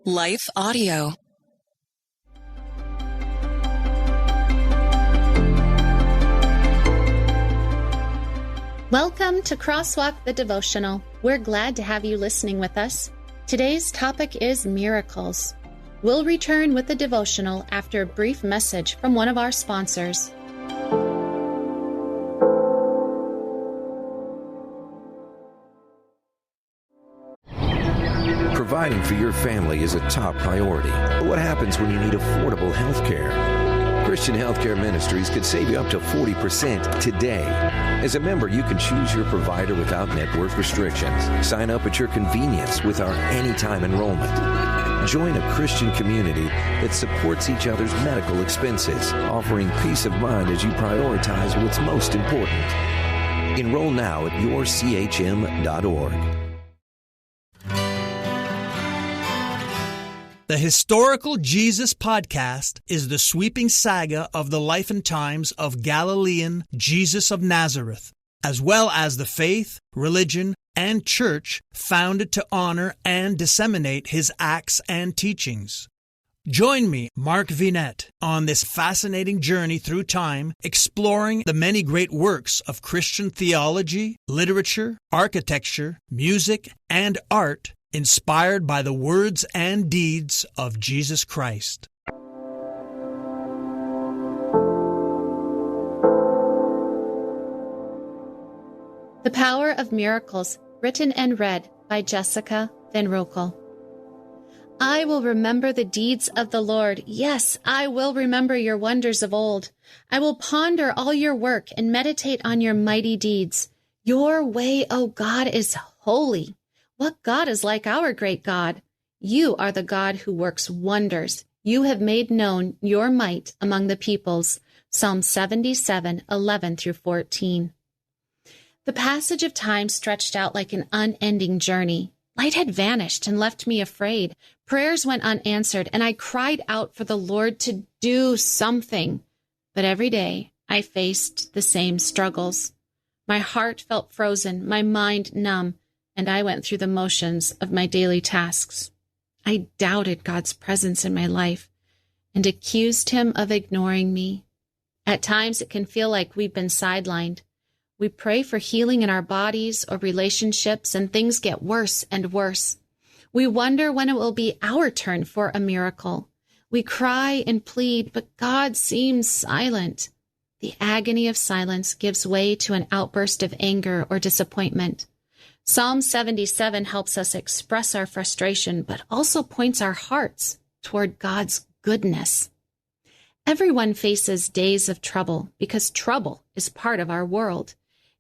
Life Audio. Welcome to Crosswalk the Devotional. We're glad to have you listening with us. Today's topic is miracles. We'll return with the devotional after a brief message from one of our sponsors. Providing for your family is a top priority. But what happens when you need affordable health care? Christian Healthcare Ministries could save you up to 40% today. As a member, you can choose your provider without network restrictions. Sign up at your convenience with our anytime enrollment. Join a Christian community that supports each other's medical expenses, offering peace of mind as you prioritize what's most important. Enroll now at yourchm.org. The Historical Jesus Podcast is the sweeping saga of the life and times of Galilean Jesus of Nazareth, as well as the faith, religion, and church founded to honor and disseminate his acts and teachings. Join me, Mark Vinette, on this fascinating journey through time, exploring the many great works of Christian theology, literature, architecture, music, and art inspired by the words and deeds of Jesus Christ. The Power of Miracles, written and read by Jessica Van Rokel. I will remember the deeds of the Lord. Yes, I will remember your wonders of old. I will ponder all your work and meditate on your mighty deeds. Your way, O God, is holy. What God is like our great God? You are the God who works wonders. You have made known your might among the peoples. Psalm 77, 11 through 14. The passage of time stretched out like an unending journey. Light had vanished and left me afraid. Prayers went unanswered, and I cried out for the Lord to do something. But every day I faced the same struggles. My heart felt frozen, my mind numb, and I went through the motions of my daily tasks. I doubted God's presence in my life and accused him of ignoring me. At times, it can feel like we've been sidelined. We pray for healing in our bodies or relationships, and things get worse and worse. We wonder when it will be our turn for a miracle. We cry and plead, but God seems silent. The agony of silence gives way to an outburst of anger or disappointment. Psalm 77 helps us express our frustration, but also points our hearts toward God's goodness. Everyone faces days of trouble because trouble is part of our world.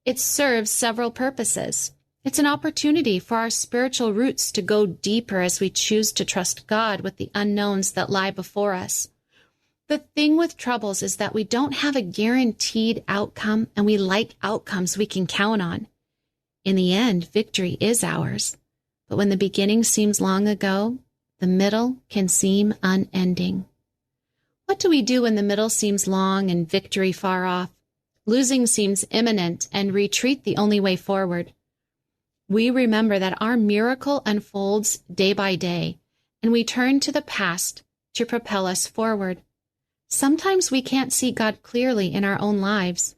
It serves several purposes. It's an opportunity for our spiritual roots to go deeper as we choose to trust God with the unknowns that lie before us. The thing with troubles is that we don't have a guaranteed outcome, and we like outcomes we can count on. In the end, victory is ours. But when the beginning seems long ago, the middle can seem unending. What do we do when the middle seems long and victory far off? Losing seems imminent and retreat the only way forward. We remember that our miracle unfolds day by day, and we turn to the past to propel us forward. Sometimes we can't see God clearly in our own lives,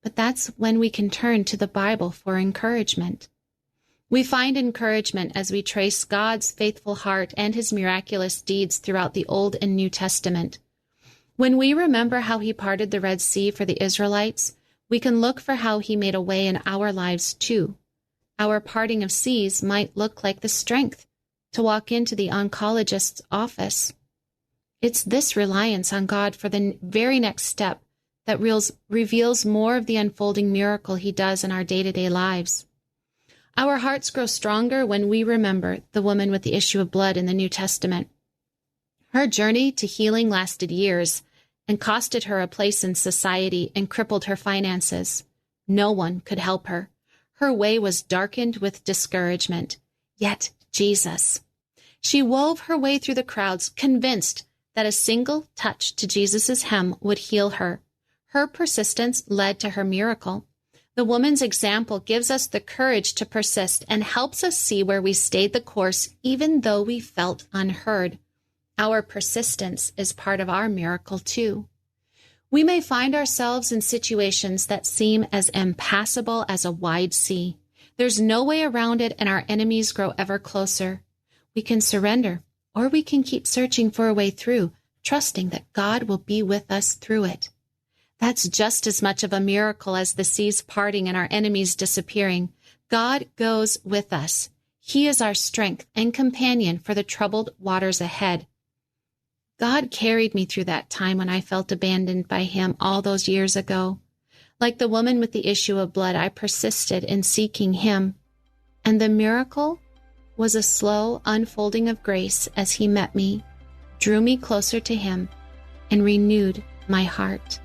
but that's when we can turn to the Bible for encouragement. We find encouragement as we trace God's faithful heart and his miraculous deeds throughout the Old and New Testament. When we remember how he parted the Red Sea for the Israelites, we can look for how he made a way in our lives too. Our parting of seas might look like the strength to walk into the oncologist's office. It's this reliance on God for the very next step that reveals more of the unfolding miracle he does in our day-to-day lives. Our hearts grow stronger when we remember the woman with the issue of blood in the New Testament. Her journey to healing lasted years and costed her a place in society and crippled her finances. No one could help her. Her way was darkened with discouragement. Yet Jesus. She wove her way through the crowds, convinced that a single touch to Jesus' hem would heal her. Her persistence led to her miracle. The woman's example gives us the courage to persist and helps us see where we stayed the course even though we felt unheard. Our persistence is part of our miracle too. We may find ourselves in situations that seem as impassable as a wide sea. There's no way around it and our enemies grow ever closer. We can surrender, or we can keep searching for a way through, trusting that God will be with us through it. That's just as much of a miracle as the seas parting and our enemies disappearing. God goes with us. He is our strength and companion for the troubled waters ahead. God carried me through that time when I felt abandoned by Him all those years ago. Like the woman with the issue of blood, I persisted in seeking Him. And the miracle was a slow unfolding of grace as He met me, drew me closer to Him, and renewed my heart.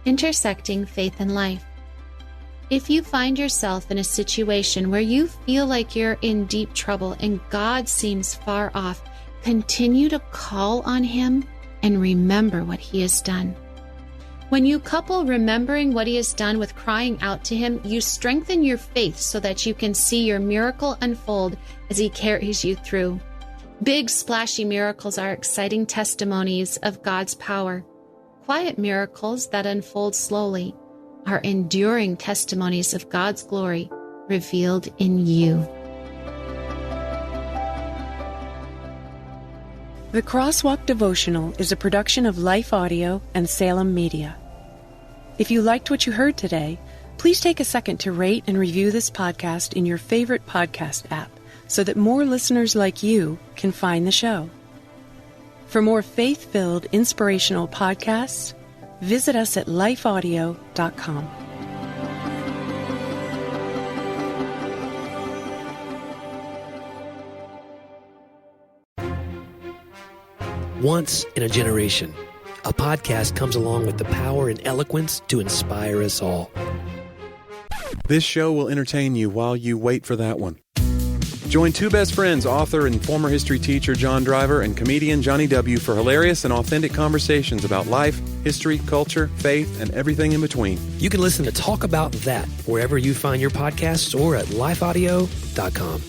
Intersecting faith and life. If you find yourself in a situation where you feel like you're in deep trouble and God seems far off, continue to call on Him and remember what He has done. When you couple remembering what He has done with crying out to Him, you strengthen your faith so that you can see your miracle unfold as He carries you through. Big, splashy miracles are exciting testimonies of God's power. Quiet miracles that unfold slowly are enduring testimonies of God's glory revealed in you. The Crosswalk Devotional is a production of Life Audio and Salem Media. If you liked what you heard today, please take a second to rate and review this podcast in your favorite podcast app so that more listeners like you can find the show. For more faith-filled, inspirational podcasts, visit us at lifeaudio.com. Once in a generation, a podcast comes along with the power and eloquence to inspire us all. This show will entertain you while you wait for that one. Join two best friends, author and former history teacher John Driver and comedian Johnny W. for hilarious and authentic conversations about life, history, culture, faith, and everything in between. You can listen to Talk About That wherever you find your podcasts or at lifeaudio.com.